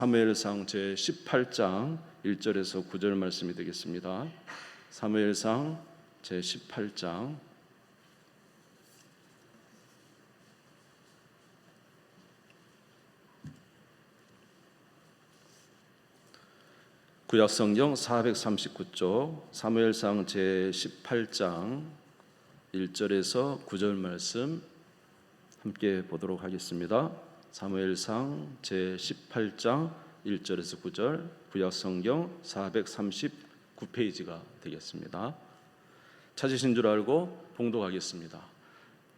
사무엘상 제18장 1절에서 9절 말씀이 되겠습니다. 사무엘상 제18장 구약성경 439쪽 사무엘상 제18장 1절에서 9절 말씀 함께 보도록 하겠습니다. 사무엘상 제18장 1절에서 9절 구약성경 439페이지가 되겠습니다. 찾으신 줄 알고 봉독하겠습니다.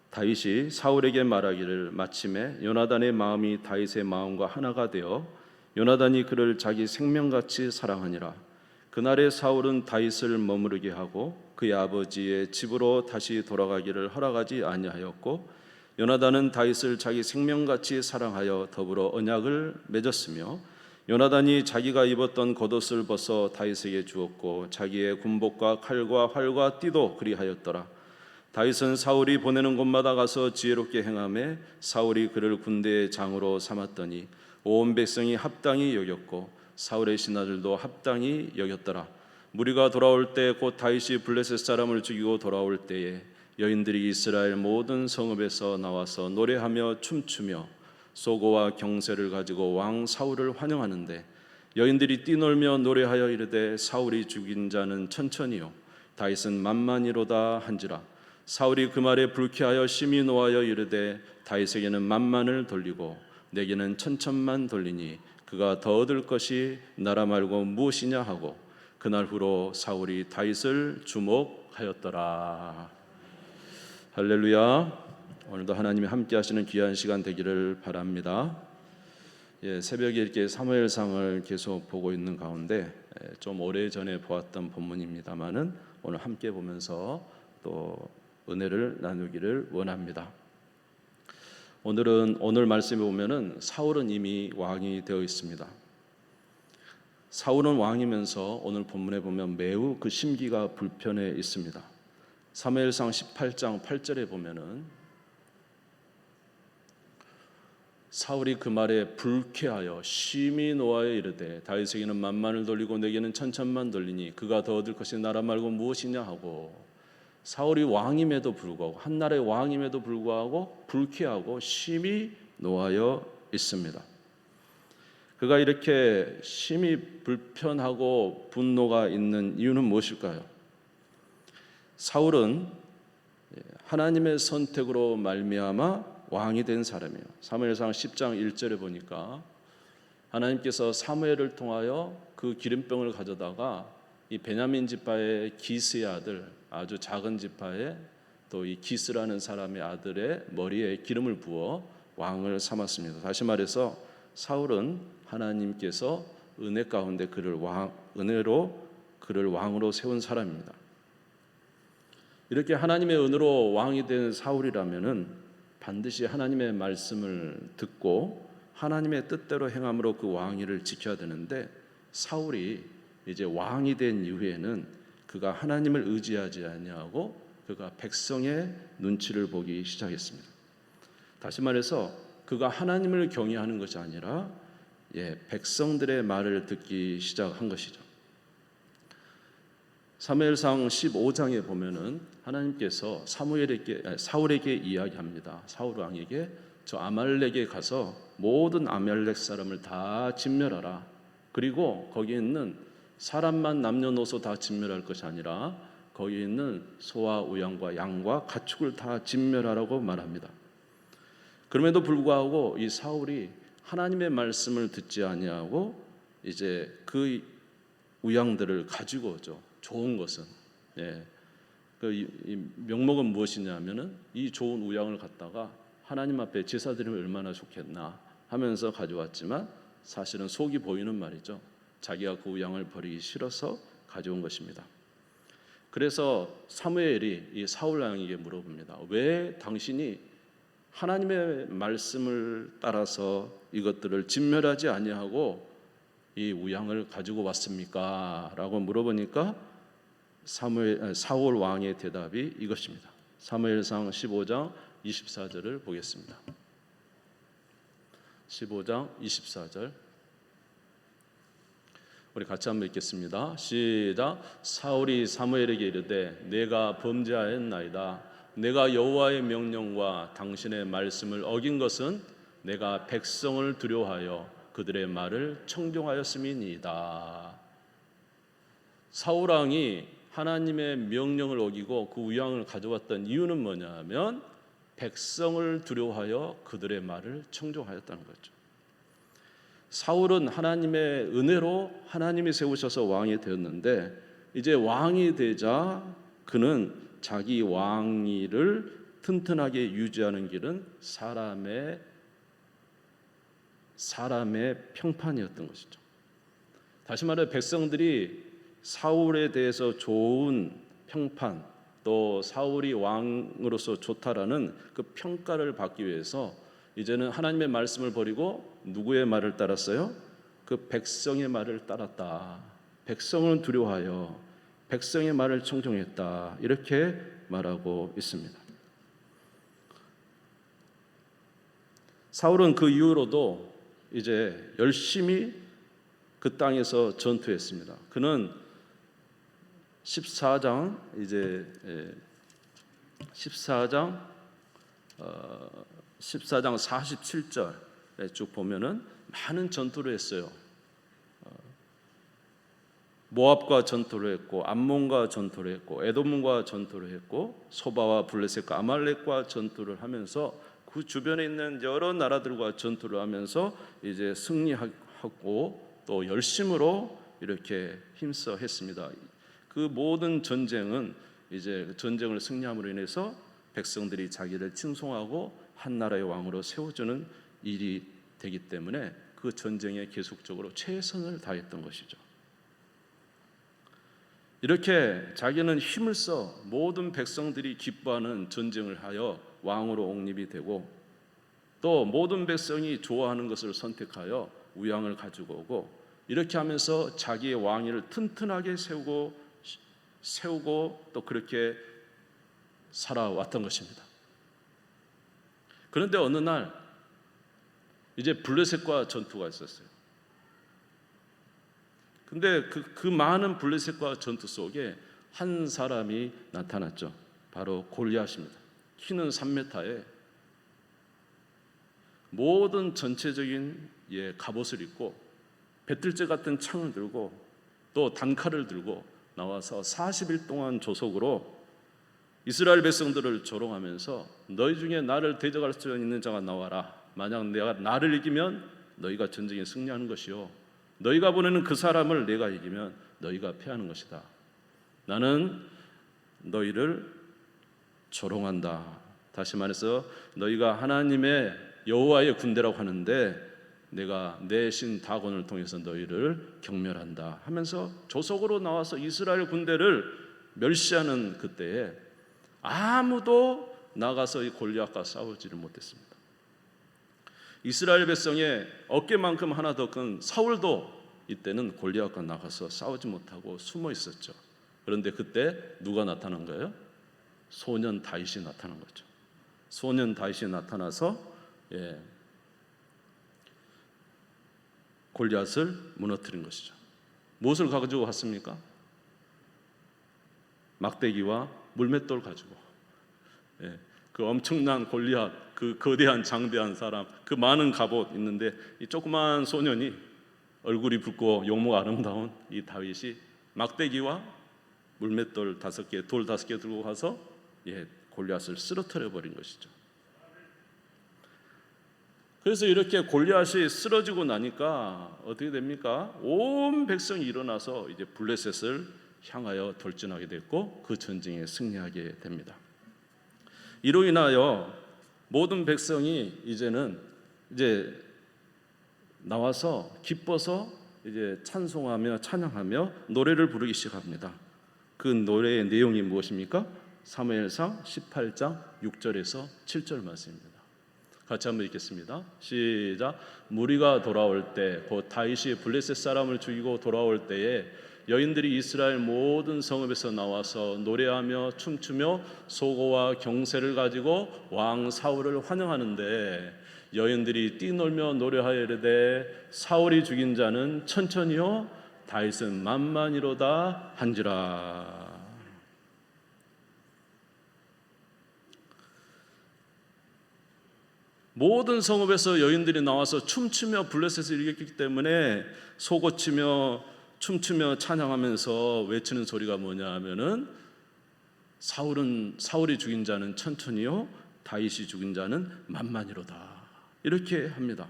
다윗이 사울에게 말하기를 마침에 요나단의 마음이 다윗의 마음과 하나가 되어 요나단이 그를 자기 생명같이 사랑하니라. 그날에 사울은 다윗을 머무르게 하고 그의 아버지의 집으로 다시 돌아가기를 허락하지 아니하였고 요나단은 다윗을 자기 생명같이 사랑하여 더불어 언약을 맺었으며 요나단이 자기가 입었던 겉옷을 벗어 다윗에게 주었고 자기의 군복과 칼과 활과 띠도 그리하였더라. 다윗은 사울이 보내는 곳마다 가서 지혜롭게 행하매 사울이 그를 군대의 장으로 삼았더니 온 백성이 합당히 여겼고 사울의 신하들도 합당히 여겼더라. 무리가 돌아올 때 곧 다윗이 블레셋 사람을 죽이고 돌아올 때에 여인들이 이스라엘 모든 성읍에서 나와서 노래하며 춤추며 소고와 경세를 가지고 왕 사울을 환영하는데 여인들이 뛰놀며 노래하여 이르되 사울이 죽인 자는 천천히요 다윗은 만만이로다 한지라. 사울이 그 말에 불쾌하여 심히 노하여 이르되 다윗에게는 만만을 돌리고 내게는 천천만 돌리니 그가 더 얻을 것이 나라 말고 무엇이냐 하고 그날 후로 사울이 다윗을 주목하였더라. 할렐루야. 오늘도 하나님이 함께 하시는 귀한 시간 되기를 바랍니다. 새벽에 이렇게 사무엘상을 계속 보고 있는 가운데 좀 오래전에 보았던 본문입니다만은 오늘 함께 보면서 또 은혜를 나누기를 원합니다. 오늘 말씀에 보면은 사울은 이미 왕이 되어 있습니다. 사울은 왕이면서 오늘 본문에 보면 매우 그 심기가 불편해 있습니다. 사무엘상 18장 8절에 보면은 사울이 그 말에 불쾌하여 심히 노하여 이르되 다윗에게는 만만을 돌리고 내게는 천천만 돌리니 그가 더 얻을 것이 나라 말고 무엇이냐 하고 사울이 왕임에도 불구하고 한 나라의 왕임에도 불구하고 불쾌하고 심히 노하여 있습니다. 그가 이렇게 심히 불편하고 분노가 있는 이유는 무엇일까요? 사울은 하나님의 선택으로 말미암아 왕이 된 사람이에요. 사무엘상 10장 1절에 보니까 하나님께서 사무엘을 통하여 그 기름병을 가져다가 이 베냐민 지파의 기스의 아들, 아주 작은 지파의 또 이 기스라는 사람의 아들의 머리에 기름을 부어 왕을 삼았습니다. 다시 말해서 사울은 하나님께서 은혜 가운데 은혜로 그를 왕으로 세운 사람입니다. 이렇게 하나님의 은혜로 왕이 된 사울이라면은 반드시 하나님의 말씀을 듣고 하나님의 뜻대로 행함으로 그 왕위를 지켜야 되는데 사울이 이제 왕이 된 이후에는 그가 하나님을 의지하지 아니하고 그가 백성의 눈치를 보기 시작했습니다. 다시 말해서 그가 하나님을 경외하는 것이 아니라 백성들의 말을 듣기 시작한 것이죠. 사무엘상 15장에 보면은 하나님께서 사울에게 이야기합니다. 사울 왕에게 저 아말렉에 가서 모든 아말렉 사람을 다 진멸하라. 그리고 거기에 있는 사람만 남녀노소 다 진멸할 것이 아니라 거기에 있는 소와 우양과 양과 가축을 다 진멸하라고 말합니다. 그럼에도 불구하고 이 사울이 하나님의 말씀을 듣지 아니하고 이제 그 우양들을 가지고 좋은 것은 그 명목은 무엇이냐면은 이 좋은 우양을 갖다가 하나님 앞에 제사 드리면 얼마나 좋겠나 하면서 가져왔지만 사실은 속이 보이는 말이죠. 자기가 그 우양을 버리기 싫어서 가져온 것입니다. 그래서 사무엘이 이 사울 왕에게 물어봅니다. 왜 당신이 하나님의 말씀을 따라서 이것들을 진멸하지 아니하고 이 우양을 가지고 왔습니까? 라고 물어보니까 사울 왕의 대답이 이것입니다. 사무엘상 15장 24절을 보겠습니다. 15장 24절 우리 같이 한번 읽겠습니다. 시작. 사울이 사무엘에게 이르되 내가 범죄하였나이다. 내가 여호와의 명령과 당신의 말씀을 어긴 것은 내가 백성을 두려워하여 그들의 말을 청종하였음이니이다. 사울 왕이 하나님의 명령을 어기고 그 위왕을 가져왔던 이유는 뭐냐면 백성을 두려워하여 그들의 말을 청종하였다는 거죠. 사울은 하나님의 은혜로 하나님이 세우셔서 왕이 되었는데 이제 왕이 되자 그는 자기 왕위를 튼튼하게 유지하는 길은 사람의 평판이었던 것이죠. 다시 말해 백성들이 사울에 대해서 좋은 평판, 또 사울이 왕으로서 좋다라는 그 평가를 받기 위해서 이제는 하나님의 말씀을 버리고 누구의 말을 따랐어요? 그 백성의 말을 따랐다. 백성을 두려워하여 백성의 말을 청종했다. 이렇게 말하고 있습니다. 사울은 그 이후로도 이제 열심히 그 땅에서 전투했습니다. 그는 14장 47절에 쭉 보면은 많은 전투를 했어요. 모압과 전투를 했고 암몬과 전투를 했고 에돔과 전투를 했고 소바와 블레셋과 아말렉과 전투를 하면서 그 주변에 있는 여러 나라들과 전투를 하면서 이제 승리하고 또 열심으로 이렇게 힘써 했습니다. 그 모든 전쟁은 이제 전쟁을 승리함으로 인해서 백성들이 자기를 칭송하고 한 나라의 왕으로 세워주는 일이 되기 때문에 그 전쟁에 계속적으로 최선을 다했던 것이죠. 이렇게 자기는 힘을 써 모든 백성들이 기뻐하는 전쟁을 하여 왕으로 옹립이 되고 또 모든 백성이 좋아하는 것을 선택하여 위왕을 가지고 오고 이렇게 하면서 자기의 왕위를 튼튼하게 세우고 또 그렇게 살아왔던 것입니다. 그런데 어느 날 이제 블레셋과 전투가 있었어요. 근데 그 많은 블레셋과 전투 속에 한 사람이 나타났죠. 바로 골리앗입니다. 키는 3m에 모든 전체적인 갑옷을 입고 배틀째 같은 창을 들고 또 단칼을 들고 나와서 40일 동안 조속으로 이스라엘 백성들을 조롱하면서 너희 중에 나를 대적할 수 있는 자가 나와라. 만약 내가 나를 이기면 너희가 전쟁에 승리하는 것이요 너희가 보내는 그 사람을 내가 이기면 너희가 패하는 것이다. 나는 너희를 조롱한다. 다시 말해서 너희가 하나님의 여호와의 군대라고 하는데 내가 내 신 다곤을 통해서 너희를 경멸한다 하면서 조속으로 나와서 이스라엘 군대를 멸시하는 그때에 아무도 나가서 이 골리앗과 싸우지를 못했습니다. 이스라엘 백성의 어깨만큼 하나 더 큰 사울도 이때는 골리앗과 나가서 싸우지 못하고 숨어 있었죠. 그런데 그때 누가 나타난 거예요? 소년 다윗이 나타난 거죠. 소년 다윗이 나타나서 골리앗을 무너뜨린 것이죠. 무엇을 가지고 왔습니까? 막대기와 물맷돌 가지고 그 엄청난 골리앗, 그 거대한 장대한 사람, 그 많은 갑옷 있는데 이 조그만 소년이 얼굴이 붉고 용모가 아름다운 이 다윗이 막대기와 물맷돌 5개, 돌 5개 들고 가서 골리앗을 쓰러뜨려 버린 것이죠. 그래서 이렇게 골리앗이 쓰러지고 나니까 어떻게 됩니까? 온 백성이 일어나서 이제 블레셋을 향하여 돌진하게 됐고 그 전쟁에 승리하게 됩니다. 이로 인하여 모든 백성이 이제는 나와서 기뻐서 이제 찬송하며 찬양하며 노래를 부르기 시작합니다. 그 노래의 내용이 무엇입니까? 사무엘상 18장 6절에서 7절 말씀입니다. 같이 한번 읽겠습니다. 시작. 무리가 돌아올 때 곧 다윗이 블레셋 사람을 죽이고 돌아올 때에 여인들이 이스라엘 모든 성읍에서 나와서 노래하며 춤추며 소고와 경새를 가지고 왕 사울을 환영하는데 여인들이 뛰놀며 노래하여 이르되 사울이 죽인 자는 천천히요 다윗은 만만이로다 한지라. 모든 성읍에서 여인들이 나와서 춤추며 블레셋을 이겼기 때문에 소고치며 춤추며 찬양하면서 외치는 소리가 뭐냐 하면은 사울이 죽인 자는 천천히요 다윗이 죽인 자는 만만이로다, 이렇게 합니다.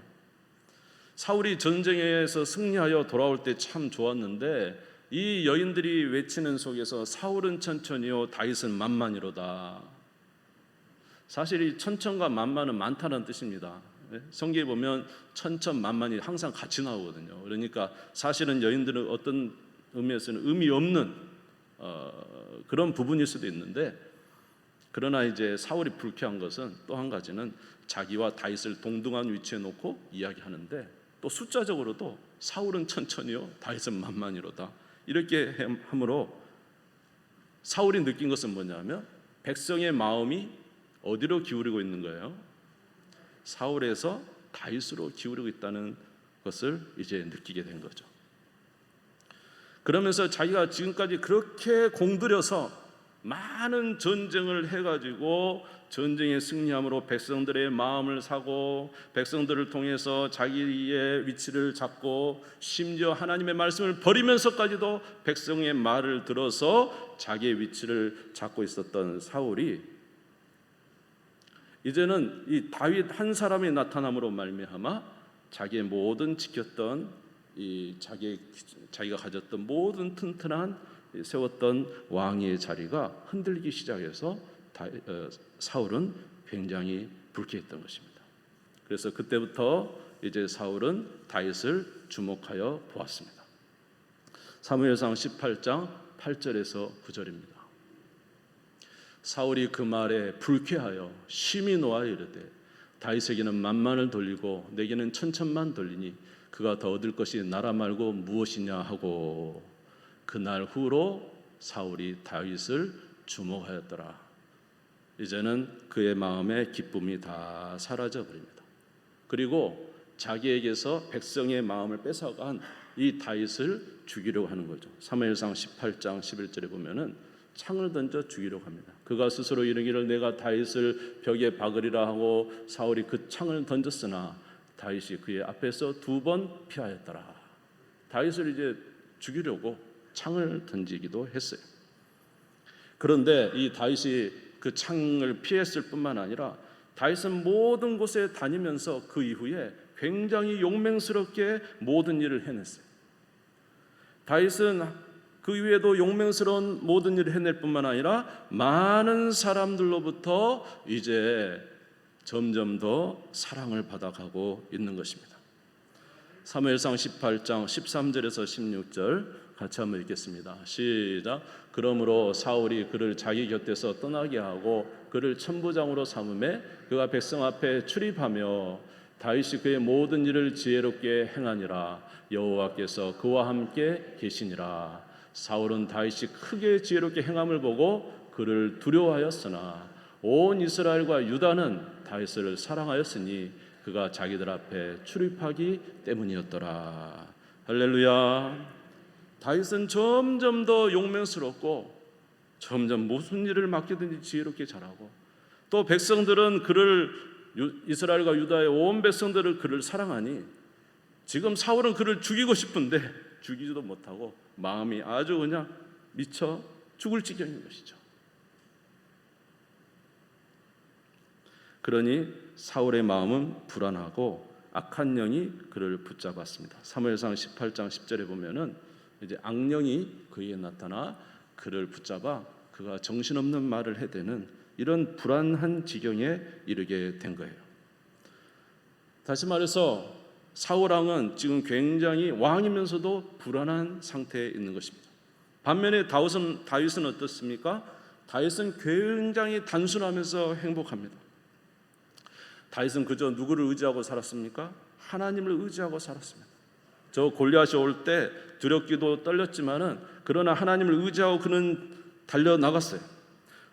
사울이 전쟁에서 승리하여 돌아올 때 참 좋았는데 이 여인들이 외치는 속에서 사울은 천천히요 다윗은 만만이로다. 사실 이 천천과 만만은 많다는 뜻입니다. 성경에 보면 천천만만이 항상 같이 나오거든요. 그러니까 사실은 여인들은 어떤 의미에서는 의미 없는 그런 부분일 수도 있는데, 그러나 이제 사울이 불쾌한 것은 또 한 가지는 자기와 다윗을 동등한 위치에 놓고 이야기하는데, 또 숫자적으로도 사울은 천천히요 다윗은 만만이로다, 이렇게 함으로 사울이 느낀 것은 뭐냐면 백성의 마음이 어디로 기울이고 있는 거예요? 사울에서 다윗으로 기울이고 있다는 것을 이제 느끼게 된 거죠. 그러면서 자기가 지금까지 그렇게 공들여서 많은 전쟁을 해가지고 전쟁에 승리함으로 백성들의 마음을 사고 백성들을 통해서 자기의 위치를 잡고 심지어 하나님의 말씀을 버리면서까지도 백성의 말을 들어서 자기의 위치를 잡고 있었던 사울이 이제는 이 다윗 한 사람이 나타남으로 말미암아 자기의 모든 지켰던 자기가 가졌던 모든 튼튼한 세웠던 왕의 자리가 흔들리기 시작해서 사울은 굉장히 불쾌했던 것입니다. 그래서 그때부터 이제 사울은 다윗을 주목하여 보았습니다. 사무엘상 18장 8절에서 9절입니다. 사울이 그 말에 불쾌하여 심히 노하여 이르되 다윗에게는 만만을 돌리고 내게는 천천만 돌리니 그가 더 얻을 것이 나라 말고 무엇이냐 하고 그날 후로 사울이 다윗을 주목하였더라. 이제는 그의 마음의 기쁨이 다 사라져 버립니다. 그리고 자기에게서 백성의 마음을 뺏어간 이 다윗을 죽이려고 하는 거죠. 사무엘상 18장 11절에 보면은 창을 던져 죽이려고 합니다. 그가 스스로 이르기를 내가 다윗을 벽에 박으리라 하고 사울이 그 창을 던졌으나 다윗이 그의 앞에서 2번 피하였더라. 다윗을 이제 죽이려고 창을 던지기도 했어요. 그런데 이 다윗이 그 창을 피했을 뿐만 아니라 다윗은 모든 곳에 다니면서 그 이후에 굉장히 용맹스럽게 모든 일을 해냈어요. 다윗은 그 이후에도 용맹스러운 모든 일을 해낼 뿐만 아니라 많은 사람들로부터 이제 점점 더 사랑을 받아가고 있는 것입니다. 사무엘상 18장 13절에서 16절 같이 한번 읽겠습니다. 시작. 그러므로 사울이 그를 자기 곁에서 떠나게 하고 그를 천부장으로 삼음에 그가 백성 앞에 출입하며 다윗이 그의 모든 일을 지혜롭게 행하니라. 여호와께서 그와 함께 계시니라. 사울은 다윗이 크게 지혜롭게 행함을 보고 그를 두려워하였으나 온 이스라엘과 유다는 다윗을 사랑하였으니 그가 자기들 앞에 출입하기 때문이었더라. 할렐루야. 다윗은 점점 더 용맹스럽고 점점 무슨 일을 맡기든지 지혜롭게 잘하고 또 백성들은 그를 이스라엘과 유다의 온 백성들을 그를 사랑하니 지금 사울은 그를 죽이고 싶은데 죽이지도 못하고 마음이 아주 그냥 미쳐 죽을 지경인 것이죠. 그러니 사울의 마음은 불안하고 악한 영이 그를 붙잡았습니다. 사무엘상 18장 10절에 보면은 이제 악령이 그에게 나타나 그를 붙잡아 그가 정신없는 말을 해대는 이런 불안한 지경에 이르게 된 거예요. 다시 말해서 사울 왕은 지금 굉장히 왕이면서도 불안한 상태에 있는 것입니다. 반면에 다윗은 어떻습니까? 다윗은 굉장히 단순하면서 행복합니다. 다윗은 그저 누구를 의지하고 살았습니까? 하나님을 의지하고 살았습니다. 저 골리앗이 올 때 두렵기도 떨렸지만은 그러나 하나님을 의지하고 그는 달려 나갔어요.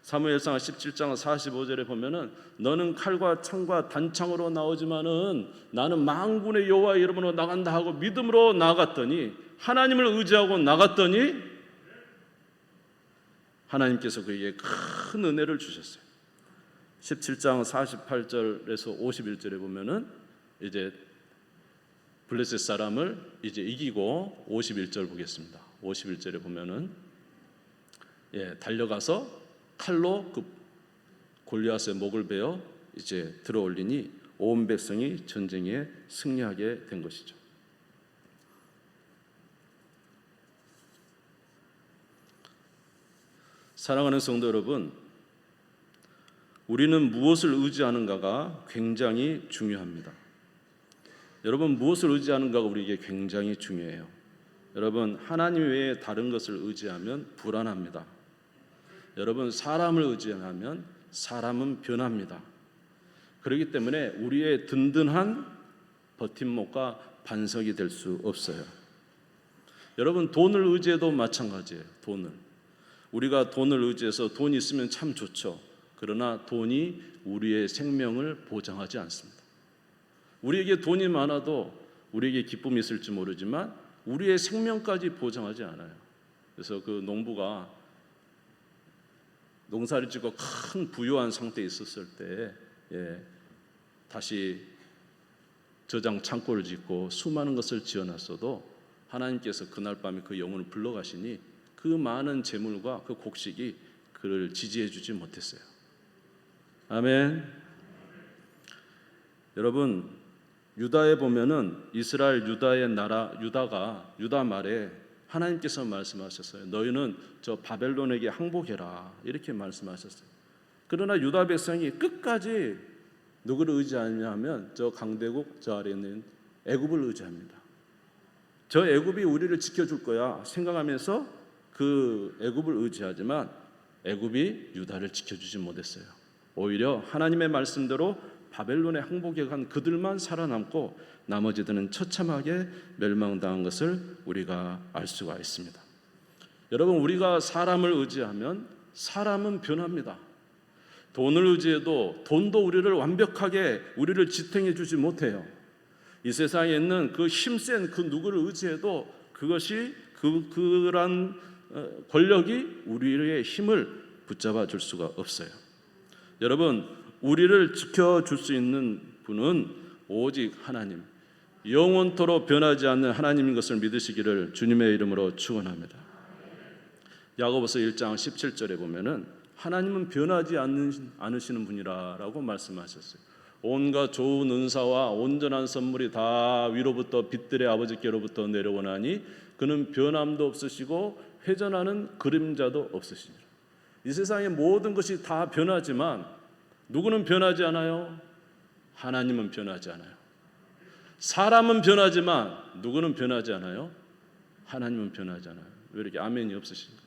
사무엘상 17장 45절에 보면은 너는 칼과 창과 단창으로 나오지만은 나는 만군의 여호와의 이름으로 나간다 하고 믿음으로 나갔더니 하나님을 의지하고 나갔더니 하나님께서 그에게 큰 은혜를 주셨어요. 17장 48절에서 51절에 보면은 이제 블레셋 사람을 이제 이기고 51절 보겠습니다. 51절에 보면은 달려가서 칼로 그 골리앗의 목을 베어 이제 들어올리니 온 백성이 전쟁에 승리하게 된 것이죠. 사랑하는 성도 여러분, 우리는 무엇을 의지하는가가 굉장히 중요합니다. 여러분, 무엇을 의지하는가가 우리에게 굉장히 중요해요. 여러분, 하나님 외에 다른 것을 의지하면 불안합니다. 여러분, 사람을 의지하면 사람은 변합니다. 그렇기 때문에 우리의 든든한 버팀목과 반석이 될 수 없어요. 여러분, 돈을 의지해도 마찬가지예요. 우리가 돈을 의지해서 돈이 있으면 참 좋죠. 그러나 돈이 우리의 생명을 보장하지 않습니다. 우리에게 돈이 많아도 우리에게 기쁨이 있을지 모르지만 우리의 생명까지 보장하지 않아요. 그래서 그 농부가 농사를 짓고 큰 부유한 상태에 있었을 때 다시 저장 창고를 짓고 수많은 것을 지어놨어도 하나님께서 그날 밤에 그 영혼을 불러가시니 그 많은 재물과 그 곡식이 그를 지지해 주지 못했어요. 아멘. 여러분, 유다에 보면은 이스라엘 유다의 나라 유다 말에 하나님께서 말씀하셨어요. 너희는 저 바벨론에게 항복해라 이렇게 말씀하셨어요. 그러나 유다 백성이 끝까지 누구를 의지하냐면 저 강대국 저 아래에 있는 애굽을 의지합니다. 저 애굽이 우리를 지켜줄 거야 생각하면서 그 애굽을 의지하지만 애굽이 유다를 지켜주지 못했어요. 오히려 하나님의 말씀대로 바벨론에 항복해 간 그들만 살아남고 나머지들은 처참하게 멸망당한 것을 우리가 알 수가 있습니다. 여러분, 우리가 사람을 의지하면 사람은 변합니다. 돈을 의지해도 돈도 우리를 완벽하게 우리를 지탱해 주지 못해요. 이 세상에 있는 그 힘센 그 누구를 의지해도 그것이 그런 권력이 우리의 힘을 붙잡아 줄 수가 없어요. 여러분, 우리를 지켜줄 수 있는 분은 오직 하나님, 영원토록 변하지 않는 하나님인 것을 믿으시기를 주님의 이름으로 축원합니다. 야고보서 1장 17절에 보면은 하나님은 변하지 않으시는 분이라고 말씀하셨어요. 온갖 좋은 은사와 온전한 선물이 다 위로부터 빛들의 아버지께로부터 내려오나니 그는 변함도 없으시고 회전하는 그림자도 없으시니라. 이 세상의 모든 것이 다 변하지만 누구는 변하지 않아요? 하나님은 변하지 않아요. 사람은 변하지만 누구는 변하지 않아요? 하나님은 변하지 않아요. 왜 이렇게 아멘이 없으십니까?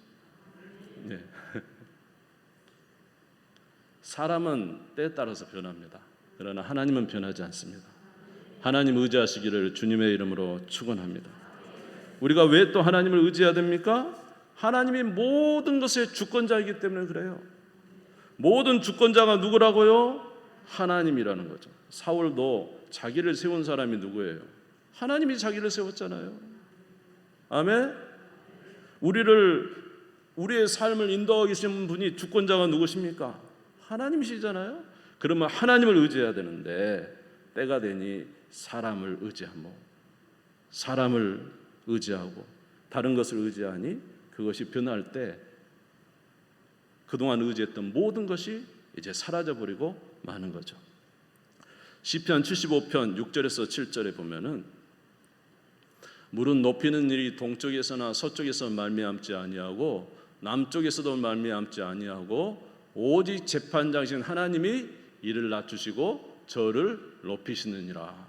네. 사람은 때에 따라서 변합니다. 그러나 하나님은 변하지 않습니다. 하나님 의지하시기를 주님의 이름으로 축원합니다. 우리가 왜 또 하나님을 의지해야 됩니까? 하나님이 모든 것의 주권자이기 때문에 그래요. 모든 주권자가 누구라고요? 하나님이라는 거죠. 사울도 자기를 세운 사람이 누구예요? 하나님이 자기를 세웠잖아요. 아멘. 우리의 삶을 인도하고 계신 분이 주권자가 누구십니까? 하나님이시잖아요. 그러면 하나님을 의지해야 되는데 때가 되니 사람을 의지하고 다른 것을 의지하니 그것이 변할 때 그동안 의지했던 모든 것이 이제 사라져버리고 마는 거죠. 시편 75편 6절에서 7절에 보면은 물은 높이는 일이 동쪽에서나 서쪽에서 말미암지 아니하고 남쪽에서도 말미암지 아니하고 오직 재판장이신 하나님이 이를 낮추시고 저를 높이시느니라.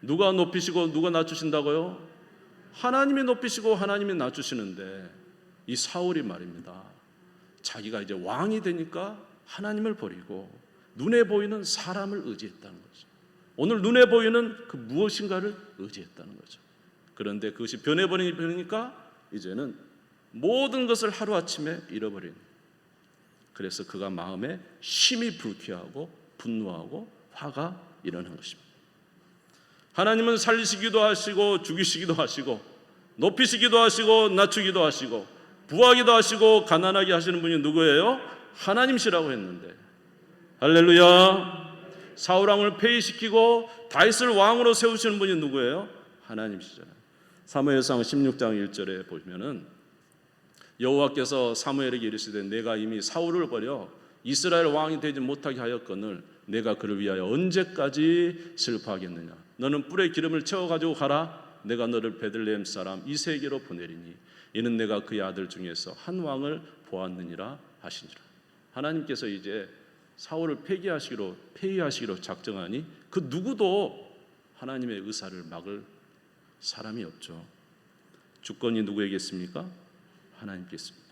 누가 높이시고 누가 낮추신다고요? 하나님이 높이시고 하나님이 낮추시는데 이 사울이 말입니다. 자기가 이제 왕이 되니까 하나님을 버리고 눈에 보이는 사람을 의지했다는 거죠. 오늘 눈에 보이는 그 무엇인가를 의지했다는 거죠. 그런데 그것이 변해버리니까 이제는 모든 것을 하루아침에 잃어버린. 그래서 그가 마음에 심히 불쾌하고 분노하고 화가 일어난 것입니다. 하나님은 살리시기도 하시고 죽이시기도 하시고 높이시기도 하시고 낮추기도 하시고 부하기도 하시고 가난하게 하시는 분이 누구예요? 하나님이시라고 했는데, 할렐루야. 사울 왕을 폐위시키고 다윗을 왕으로 세우시는 분이 누구예요? 하나님이시잖아요. 사무엘상 16장 1절에 보면은 여호와께서 사무엘에게 이르시되 내가 이미 사울을 버려 이스라엘 왕이 되지 못하게 하였거늘 내가 그를 위하여 언제까지 슬퍼하겠느냐. 너는 뿔에 기름을 채워 가지고 가라. 내가 너를 베들레헴 사람 이새에게로 보내리니 이는 내가 그의 아들 중에서 한 왕을 보았느니라 하시니라. 하나님께서 이제 사울을 폐위하시기로 작정하니 그 누구도 하나님의 의사를 막을 사람이 없죠. 주권이 누구에게 있습니까? 하나님께 있습니다.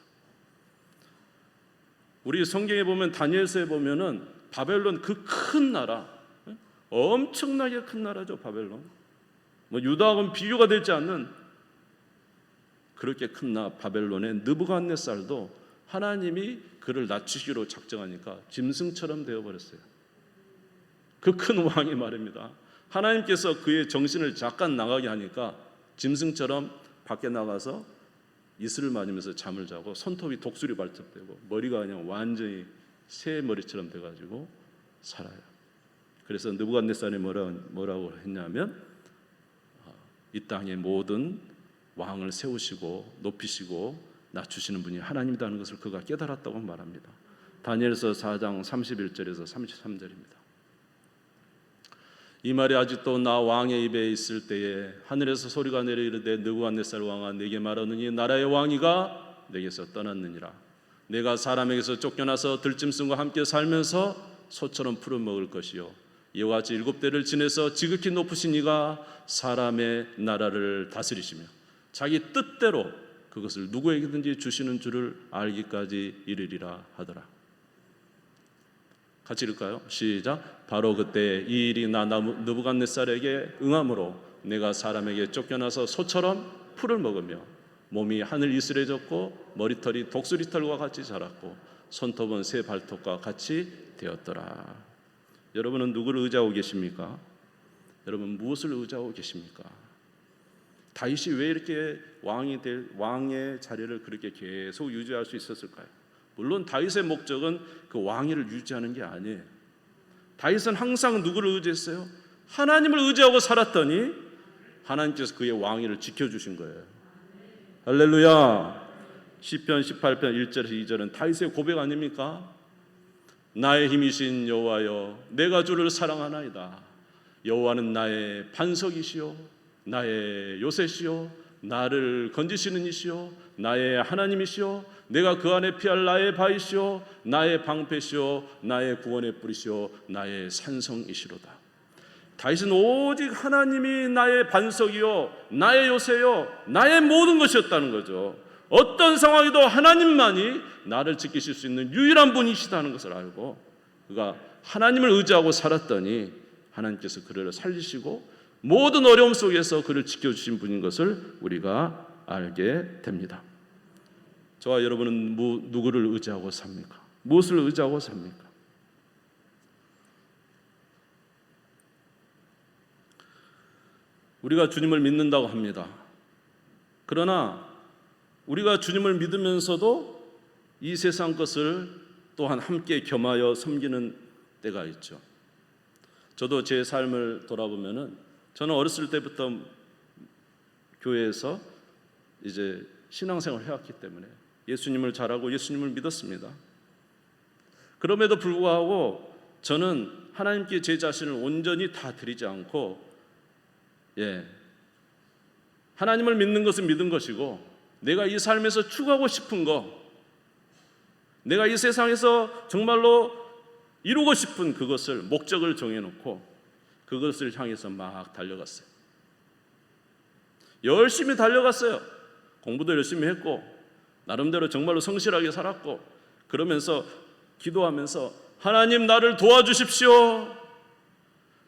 우리 성경에 보면 다니엘서에 보면은 바벨론 그 큰 나라, 엄청나게 큰 나라죠. 바벨론. 뭐 유다하고는 비교가 되지 않는 그렇게 큰 바벨론의 느부갓네살도 하나님이 그를 낮추시기로 작정하니까 짐승처럼 되어버렸어요. 그 큰 왕이 말입니다. 하나님께서 그의 정신을 잠깐 나가게 하니까 짐승처럼 밖에 나가서 이슬을 맞으면서 잠을 자고 손톱이 독수리 발톱되고 머리가 그냥 완전히 새 머리처럼 돼가지고 살아요. 그래서 느부갓네살이 뭐라고 했냐면 이 땅의 모든 왕을 세우시고 높이시고 낮추시는 분이 하나님이라는 것을 그가 깨달았다고 말합니다. 다니엘서 4장 31절에서 33절입니다. 이 말이 아직도 나 왕의 입에 있을 때에 하늘에서 소리가 내려 이르되 느부갓네살 왕아 내게 말하느니 나라의 왕이가 내게서 떠났느니라. 내가 사람에게서 쫓겨나서 들짐승과 함께 살면서 소처럼 풀을 먹을 것이요 이와 같이 7대를 지내서 지극히 높으신 이가 사람의 나라를 다스리시며 자기 뜻대로 그것을 누구에게든지 주시는 줄을 알기까지 이르리라 하더라. 같이 읽을까요? 시작. 바로 그때 이 일이 나 느부갓네살에게 응함으로 내가 사람에게 쫓겨나서 소처럼 풀을 먹으며 몸이 하늘 이슬에 졌고 머리털이 독수리털과 같이 자랐고 손톱은 새 발톱과 같이 되었더라. 여러분은 누구를 의지하고 계십니까? 여러분 무엇을 의지하고 계십니까? 다윗이 왜 이렇게 왕의 자리를 그렇게 계속 유지할 수 있었을까요? 물론 다윗의 목적은 그 왕위를 유지하는 게 아니에요. 다윗은 항상 누구를 의지했어요? 하나님을 의지하고 살았더니 하나님께서 그의 왕위를 지켜주신 거예요. 할렐루야. 시편 18편 1절에서 2절은 다윗의 고백 아닙니까? 나의 힘이신 여호와여 내가 주를 사랑하나이다. 여호와는 나의 반석이시요 나의 요새시요 나를 건지시는 이시요 나의 하나님이시요 내가 그 안에 피할 나의 바위시요 나의 방패시요 나의 구원의 뿌리시요 나의 산성이시로다. 다윗은 오직 하나님이 나의 반석이요 나의 요새요 나의 모든 것이었다는 거죠. 어떤 상황에도 하나님만이 나를 지키실 수 있는 유일한 분이시다는 것을 알고 그가 하나님을 의지하고 살았더니 하나님께서 그를 살리시고 모든 어려움 속에서 그를 지켜주신 분인 것을 우리가 알게 됩니다. 저와 여러분은 누구를 의지하고 삽니까? 무엇을 의지하고 삽니까? 우리가 주님을 믿는다고 합니다. 그러나 우리가 주님을 믿으면서도 이 세상 것을 또한 함께 겸하여 섬기는 때가 있죠. 저도 제 삶을 돌아보면은 저는 어렸을 때부터 교회에서 이제 신앙생활을 해왔기 때문에 예수님을 잘 알고 예수님을 믿었습니다. 그럼에도 불구하고 저는 하나님께 제 자신을 온전히 다 드리지 않고 하나님을 믿는 것은 믿은 것이고 내가 이 삶에서 추구하고 싶은 거 내가 이 세상에서 정말로 이루고 싶은 그것을 목적을 정해놓고 그것을 향해서 막 달려갔어요. 열심히 달려갔어요. 공부도 열심히 했고 나름대로 정말로 성실하게 살았고 그러면서 기도하면서 하나님 나를 도와주십시오.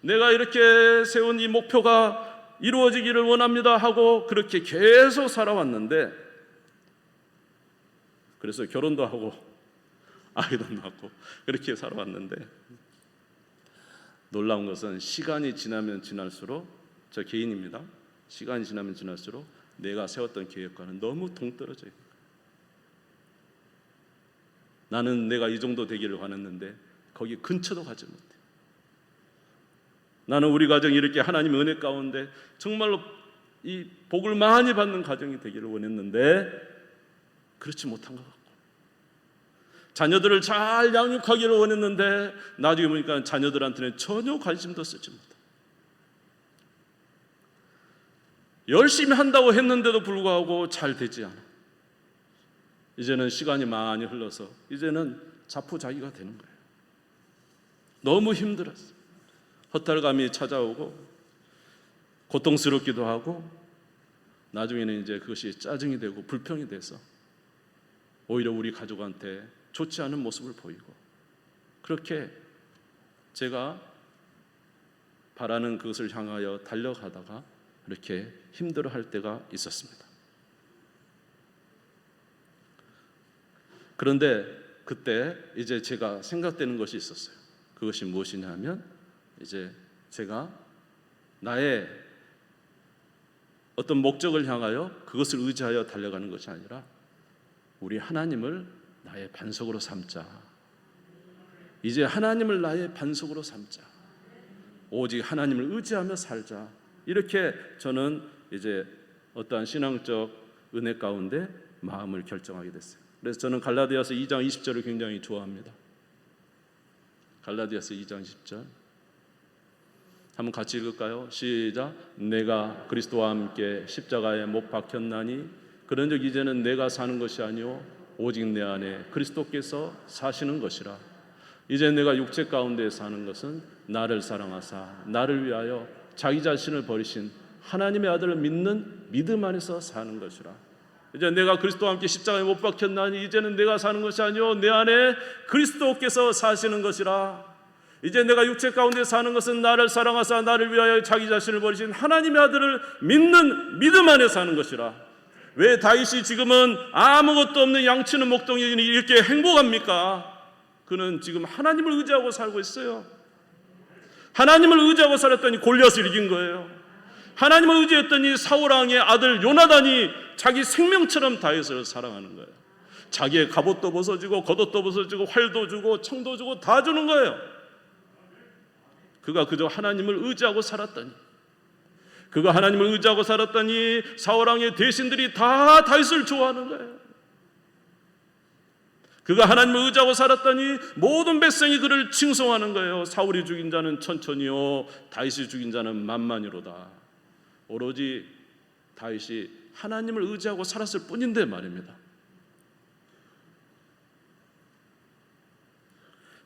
내가 이렇게 세운 이 목표가 이루어지기를 원합니다 하고 그렇게 계속 살아왔는데 그래서 결혼도 하고 아이도 낳고 그렇게 살아왔는데 놀라운 것은 시간이 지나면 지날수록 저 개인입니다. 시간이 지나면 지날수록 내가 세웠던 계획과는 너무 동떨어져요. 나는 내가 이 정도 되기를 원했는데 거기 근처도 가지 못해. 나는 우리 가정이 이렇게 하나님의 은혜 가운데 정말로 이 복을 많이 받는 가정이 되기를 원했는데 그렇지 못한 것 같고, 자녀들을 잘 양육하기를 원했는데 나중에 보니까 자녀들한테는 전혀 관심도 쓰지 못해. 열심히 한다고 했는데도 불구하고 잘 되지 않아. 이제는 시간이 많이 흘러서 이제는 자포자기가 되는 거예요. 너무 힘들었어. 허탈감이 찾아오고 고통스럽기도 하고, 나중에는 이제 그것이 짜증이 되고 불평이 돼서 오히려 우리 가족한테 좋지 않은 모습을 보이고, 그렇게 제가 바라는 그것을 향하여 달려가다가 이렇게 힘들어할 때가 있었습니다. 그런데 그때 이제 제가 생각되는 것이 있었어요. 그것이 무엇이냐면, 이제 제가 나의 어떤 목적을 향하여 그것을 의지하여 달려가는 것이 아니라 우리 하나님을 나의 반석으로 삼자. 이제 하나님을 나의 반석으로 삼자. 오직 하나님을 의지하며 살자. 이렇게 저는 이제 어떠한 신앙적 은혜 가운데 마음을 결정하게 됐어요. 그래서 저는 갈라디아서 2장 20절을 굉장히 좋아합니다. 갈라디아서 2장 20절 한번 같이 읽을까요? 시작. 내가 그리스도와 함께 십자가에 못 박혔나니 그런즉 이제는 내가 사는 것이 아니요 오직 내 안에 그리스도께서 사시는 것이라. 이제 내가 육체 가운데 사는 것은 나를 사랑하사 나를 위하여 자기 자신을 버리신 하나님의 아들을 믿는 믿음 안에서 사는 것이라. 이제 내가 그리스도와 함께 십자가에 못 박혔나니 이제는 내가 사는 것이 아니요 내 안에 그리스도께서 사시는 것이라. 이제 내가 육체 가운데 사는 것은 나를 사랑하사 나를 위하여 자기 자신을 버리신 하나님의 아들을 믿는 믿음 안에 사는 것이라. 왜 다윗이 지금은 아무것도 없는 양치는 목동이 이렇게 행복합니까? 그는 지금 하나님을 의지하고 살고 있어요. 하나님을 의지하고 살았더니 골리앗을 이긴 거예요. 하나님을 의지했더니 사울왕의 아들 요나단이 자기 생명처럼 다윗을 사랑하는 거예요. 자기의 갑옷도 벗어주고 겉옷도 벗어주고 활도 주고 청도 주고 다 주는 거예요. 그가 그저 하나님을 의지하고 살았더니, 그가 하나님을 의지하고 살았더니 사울왕의 대신들이 다 다윗을 좋아하는 거예요. 그가 하나님을 의지하고 살았더니 모든 백성이 그를 칭송하는 거예요. 사울이 죽인 자는 천천히요 다윗이 죽인 자는 만만이로다. 오로지 다윗이 하나님을 의지하고 살았을 뿐인데 말입니다.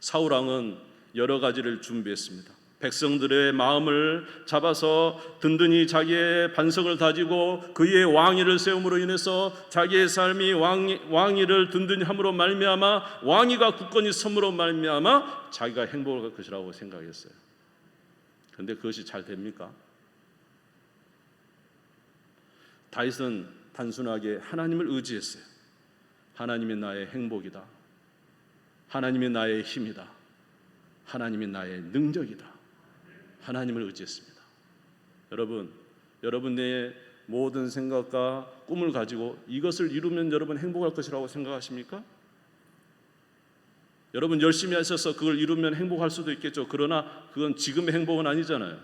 사울왕은 여러 가지를 준비했습니다. 백성들의 마음을 잡아서 든든히 자기의 반석을 다지고 그의 왕위를 세움으로 인해서 자기의 삶이 왕위를 든든히 함으로 말미암아 왕위가 굳건히 섬으로 말미암아 자기가 행복할 것이라고 생각했어요. 그런데 그것이 잘 됩니까? 다윗은 단순하게 하나님을 의지했어요. 하나님이 나의 행복이다. 하나님이 나의 힘이다. 하나님이 나의 능력이다. 하나님을 의지했습니다. 여러분의 모든 생각과 꿈을 가지고 이것을 이루면 여러분 행복할 것이라고 생각하십니까? 여러분 열심히 하셔서 그걸 이루면 행복할 수도 있겠죠. 그러나 그건 지금의 행복은 아니잖아요.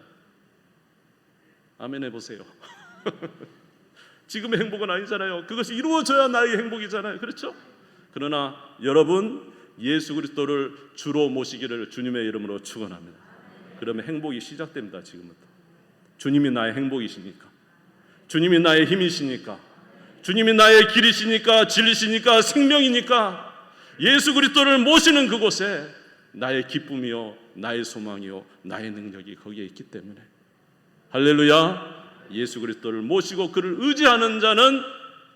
아멘 해보세요. 지금의 행복은 아니잖아요. 그것이 이루어져야 나의 행복이잖아요. 그렇죠? 그러나 여러분 예수 그리스도를 주로 모시기를 주님의 이름으로 축원합니다. 그러면 행복이 시작됩니다. 지금부터. 주님이 나의 행복이시니까, 주님이 나의 힘이시니까, 주님이 나의 길이시니까, 진리시니까, 생명이니까 예수 그리스도를 모시는 그곳에 나의 기쁨이요 나의 소망이요 나의 능력이 거기에 있기 때문에, 할렐루야, 예수 그리스도를 모시고 그를 의지하는 자는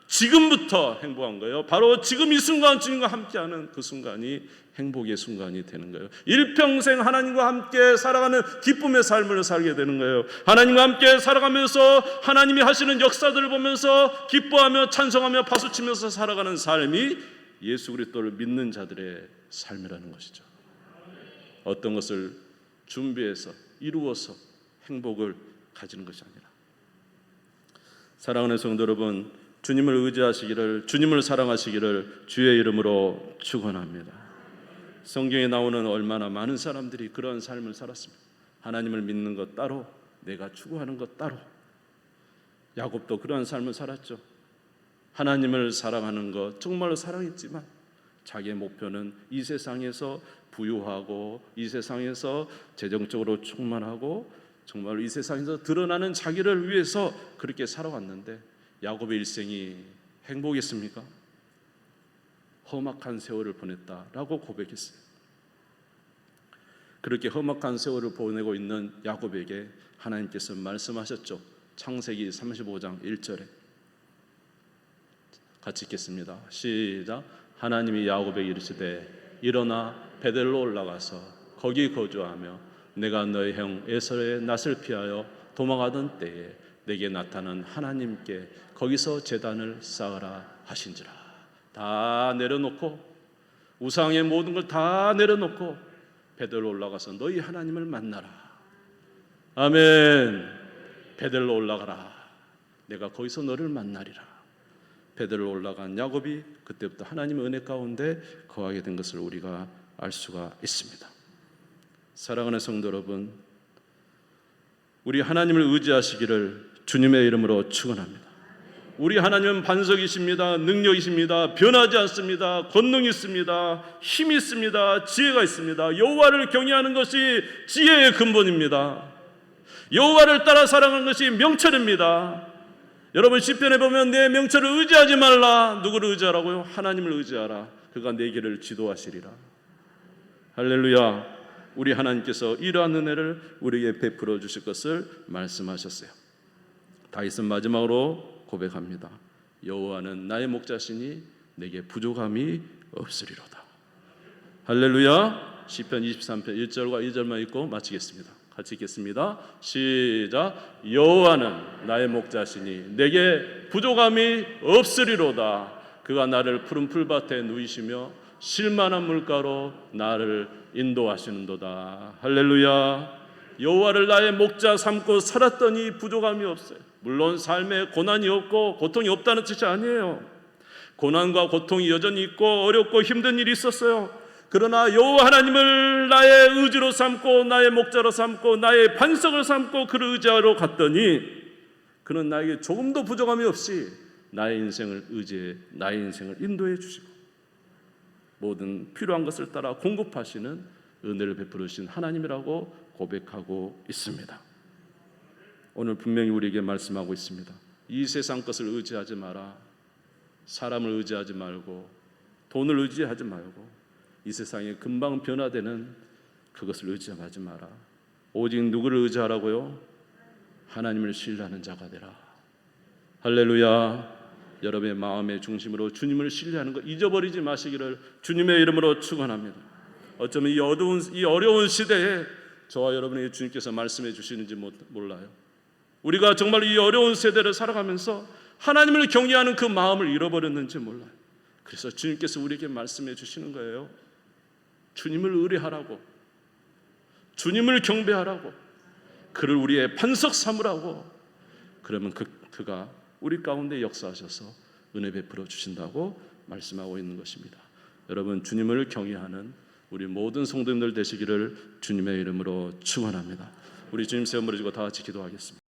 지금부터 행복한 거예요. 바로 지금 이 순간 주님과 함께하는 그 순간이 행복의 순간이 되는 거예요. 일평생 하나님과 함께 살아가는 기쁨의 삶을 살게 되는 거예요. 하나님과 함께 살아가면서 하나님이 하시는 역사들을 보면서 기뻐하며 찬송하며 박수치면서 살아가는 삶이 예수 그리스도를 믿는 자들의 삶이라는 것이죠. 어떤 것을 준비해서 이루어서 행복을 가지는 것이 아니라. 사랑하는 성도 여러분, 주님을 의지하시기를, 주님을 사랑하시기를 주의 이름으로 축원합니다. 성경에 나오는 얼마나 많은 사람들이 그런 삶을 살았습니다. 하나님을 믿는 것 따로, 내가 추구하는 것 따로. 야곱도 그러한 삶을 살았죠. 하나님을 사랑하는 것 정말로 사랑했지만 자기의 목표는 이 세상에서 부유하고 이 세상에서 재정적으로 충만하고 정말로 이 세상에서 드러나는 자기를 위해서 그렇게 살아왔는데 야곱의 일생이 행복했습니까? 험악한 세월을 보냈다라고 고백했어요. 그렇게 험악한 세월을 보내고 있는 야곱에게 하나님께서 말씀하셨죠. 창세기 35장 1절에 같이 읽겠습니다. 시작. 하나님이 야곱에게 이르시되 일어나 베델로 올라가서 거기 거주하며 내가 너의 형 에서의 낯을 피하여 도망하던 때에 내게 나타난 하나님께 거기서 제단을 쌓으라 하신지라. 다 내려놓고 우상의 모든 걸 다 내려놓고 베델로 올라가서 너희 하나님을 만나라. 아멘. 베델로 올라가라. 내가 거기서 너를 만나리라. 베델로 올라간 야곱이 그때부터 하나님의 은혜 가운데 거하게 된 것을 우리가 알 수가 있습니다. 사랑하는 성도 여러분, 우리 하나님을 의지하시기를 주님의 이름으로 축원합니다. 우리 하나님은 반석이십니다. 능력이십니다. 변하지 않습니다. 권능이 있습니다. 힘이 있습니다. 지혜가 있습니다. 여호와를 경외하는 것이 지혜의 근본입니다. 여호와를 따라 살아가는 것이 명철입니다. 여러분 시편에 보면 내 명철을 의지하지 말라. 누구를 의지하라고요? 하나님을 의지하라. 그가 내 길을 지도하시리라. 할렐루야. 우리 하나님께서 이러한 은혜를 우리에게 베풀어 주실 것을 말씀하셨어요. 다윗은 마지막으로 고백합니다. 여호와는 나의 목자시니 내게 부족함이 없으리로다. 할렐루야. 시편 23편 1절과 2절만 읽고 마치겠습니다. 같이 읽겠습니다. 시작. 여호와는 나의 목자시니 내게 부족함이 없으리로다. 그가 나를 푸른 풀밭에 누이시며 쉴만한 물가로 나를 인도하시는도다. 할렐루야. 여호와를 나의 목자 삼고 살았더니 부족함이 없어요. 물론 삶에 고난이 없고 고통이 없다는 뜻이 아니에요. 고난과 고통이 여전히 있고 어렵고 힘든 일이 있었어요. 그러나 여호와 하나님을 나의 의지로 삼고 나의 목자로 삼고 나의 반석을 삼고 그를 의지하러 갔더니 그는 나에게 조금도 부족함이 없이 나의 인생을 의지해 나의 인생을 인도해 주시고 모든 필요한 것을 따라 공급하시는 은혜를 베풀으신 하나님이라고 고백하고 있습니다. 오늘 분명히 우리에게 말씀하고 있습니다. 이 세상 것을 의지하지 마라. 사람을 의지하지 말고 돈을 의지하지 말고 이 세상에 금방 변화되는 그것을 의지하지 마라. 오직 누구를 의지하라고요? 하나님을 신뢰하는 자가 되라. 할렐루야. 여러분의 마음의 중심으로 주님을 신뢰하는 것 잊어버리지 마시기를 주님의 이름으로 축원합니다. 어쩌면 이 어려운 시대에 저와 여러분에게 주님께서 말씀해 주시는지 몰라요. 우리가 정말 이 어려운 세대를 살아가면서 하나님을 경외하는 그 마음을 잃어버렸는지 몰라요. 그래서 주님께서 우리에게 말씀해 주시는 거예요. 주님을 의뢰하라고, 주님을 경배하라고, 그를 우리의 반석 삼으라고. 그러면 그가 우리 가운데 역사하셔서 은혜 베풀어 주신다고 말씀하고 있는 것입니다. 여러분 주님을 경외하는 우리 모든 성도님들 되시기를 주님의 이름으로 축원합니다. 우리 주님 세워 무릎 지고 다 같이 기도하겠습니다.